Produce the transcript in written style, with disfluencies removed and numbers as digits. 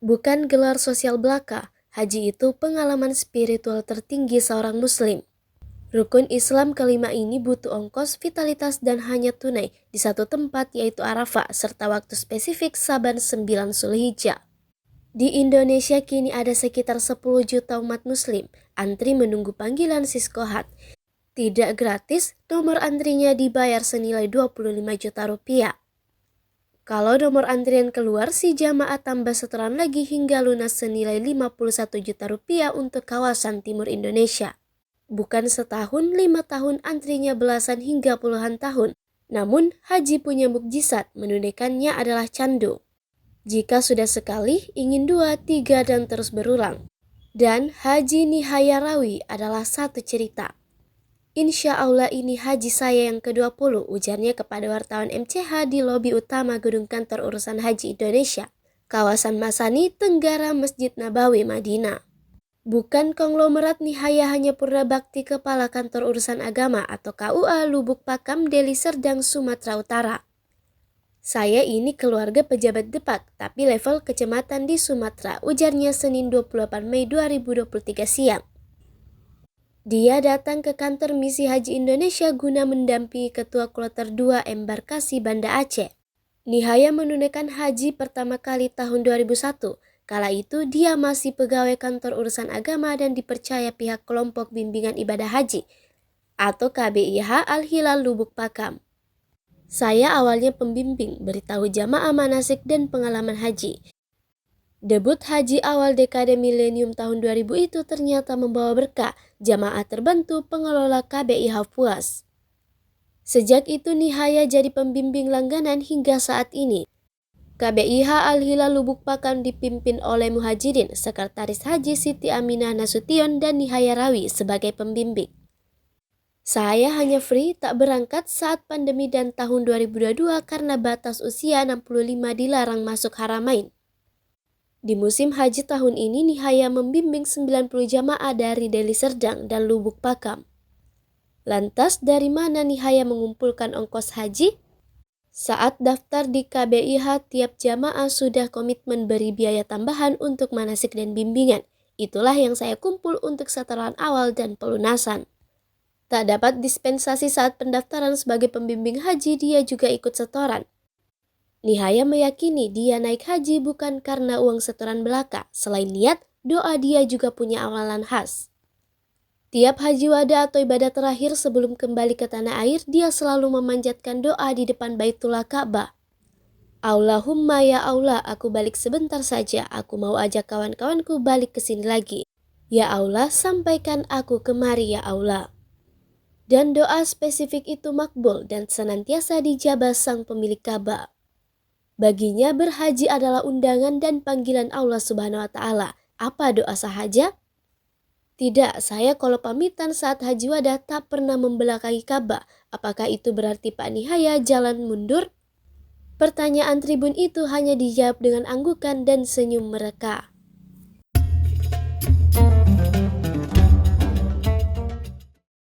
Bukan gelar sosial belaka, haji itu pengalaman spiritual tertinggi seorang muslim. Rukun Islam kelima ini butuh ongkos, vitalitas, dan hanya tunai di satu tempat yaitu Arafah, serta waktu spesifik Saban 9 Zulhijjah. Di Indonesia kini ada sekitar 10 juta umat muslim antri menunggu panggilan Siskohat. Tidak gratis, nomor antrinya dibayar senilai 25 juta rupiah. Kalau nomor antrian keluar, si jamaah tambah setoran lagi hingga lunas senilai 51 juta rupiah untuk kawasan timur Indonesia. Bukan setahun, 5 tahun antrinya belasan hingga puluhan tahun. Namun, haji punya mukjizat, menunaikannya adalah candu. Jika sudah sekali, ingin 2, 3, dan terus berulang. Dan Haji Nihaya Rawi adalah satu cerita. Insya Allah ini haji saya yang ke-20, ujarnya kepada wartawan MCH di lobi utama Gedung Kantor Urusan Haji Indonesia, kawasan Masani, Tenggara Masjid Nabawi, Madinah. Bukan konglomerat Nihaya hanya purna bakti Kepala Kantor Urusan Agama atau KUA Lubuk Pakam, Deli Serdang, Sumatera Utara. Saya ini keluarga pejabat Depak, tapi level kecamatan di Sumatera, ujarnya Senin 28 Mei 2023 siang. Dia datang ke kantor Misi Haji Indonesia guna mendampingi Ketua Kloter 2 Embarkasi Banda Aceh. Nihaya menunaikan haji pertama kali tahun 2001. Kala itu dia masih pegawai kantor urusan agama dan dipercaya pihak kelompok bimbingan ibadah haji atau KBIH Al-Hilal Lubuk Pakam. Saya awalnya pembimbing, beritahu jamaah manasik dan pengalaman haji. Debut haji awal dekade milenium tahun 2000 itu ternyata membawa berkah, jamaah terbantu, pengelola KBIH puas. Sejak itu Nihaya jadi pembimbing langganan hingga saat ini. KBIH Al-Hilal Lubuk Pakam dipimpin oleh Muhajirin, Sekretaris Haji Siti Aminah Nasution, dan Nihaya Rawi sebagai pembimbing. Saya hanya free tak berangkat saat pandemi dan tahun 2022 karena batas usia 65 dilarang masuk haramain. Di musim haji tahun ini Nihaya membimbing 90 jamaah dari Deli Serdang dan Lubuk Pakam. Lantas dari mana Nihaya mengumpulkan ongkos haji? Saat daftar di KBIH, tiap jamaah sudah komitmen beri biaya tambahan untuk manasik dan bimbingan. Itulah yang saya kumpul untuk setoran awal dan pelunasan. Tak dapat dispensasi saat pendaftaran sebagai pembimbing haji, dia juga ikut setoran. Nihaya meyakini dia naik haji bukan karena uang setoran belaka. Selain niat, doa dia juga punya amalan khas. Tiap haji wada atau ibadah terakhir sebelum kembali ke tanah air, dia selalu memanjatkan doa di depan Baitullah Ka'bah. Allahumma ya Allah, aku balik sebentar saja. Aku mau ajak kawan-kawanku balik ke sini lagi. Ya Allah, sampaikan aku kemari ya Allah. Dan doa spesifik itu makbul dan senantiasa dijabah sang pemilik Ka'bah. Baginya berhaji adalah undangan dan panggilan Allah Subhanahu wa Ta'ala. Apa doa sahaja? Tidak, saya kalau pamitan saat haji wada tak pernah membelakangi Ka'bah. Apakah itu berarti Pak Nihaya jalan mundur? Pertanyaan tribun itu hanya dijawab dengan anggukan dan senyum mereka.